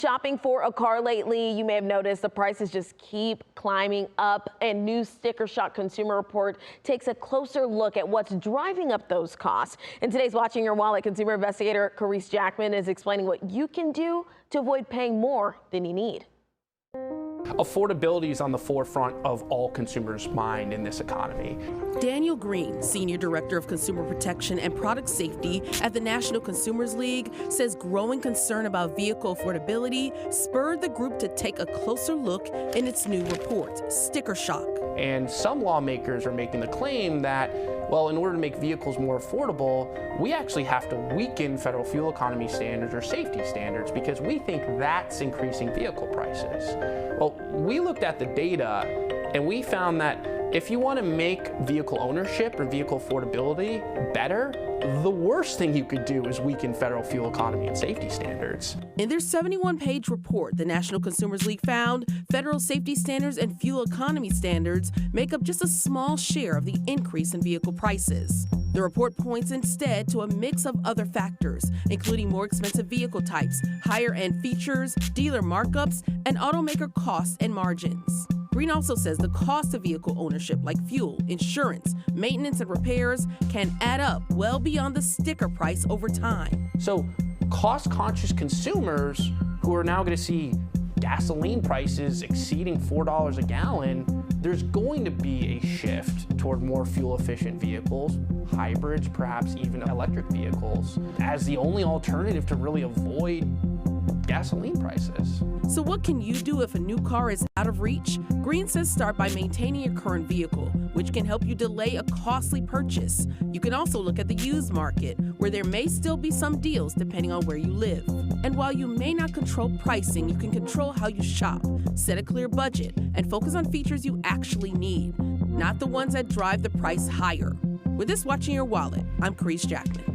Shopping for a car lately, you may have noticed the prices just keep climbing up. And new Sticker Shock Consumer Report takes a closer look at what's driving up those costs. In today's Watching Your Wallet, consumer investigator Carice Jackman is explaining what you can do to avoid paying more than you need. Affordability is on the forefront of all consumers' mind in this economy. Daniel Green, Senior Director of Consumer Protection and Product Safety at the National Consumers League, says growing concern about vehicle affordability spurred the group to take a closer look in its new report, Sticker Shock. And some lawmakers are making the claim that, well, in order to make vehicles more affordable, we actually have to weaken federal fuel economy standards or safety standards because we think that's increasing vehicle prices. Well, we looked at the data and we found that if you want to make vehicle ownership or vehicle affordability better, the worst thing you could do is weaken federal fuel economy and safety standards. In their 71-page report, the National Consumers League found federal safety standards and fuel economy standards make up just a small share of the increase in vehicle prices. The report points instead to a mix of other factors, including more expensive vehicle types, higher-end features, dealer markups, and automaker costs and margins. Green also says the cost of vehicle ownership, like fuel, insurance, maintenance, and repairs, can add up well beyond the sticker price over time. So cost-conscious consumers who are now going to see gasoline prices exceeding $4 a gallon, there's going to be a shift toward more fuel-efficient vehicles, hybrids, perhaps even electric vehicles, as the only alternative to really avoid gasoline prices. So what can you do if a new car is out of reach? Green says start by maintaining your current vehicle, which can help you delay a costly purchase. You can also look at the used market, where there may still be some deals depending on where you live. And while you may not control pricing, you can control how you shop, set a clear budget, and focus on features you actually need, not the ones that drive the price higher. With this Watching Your Wallet, I'm Carice Jackman.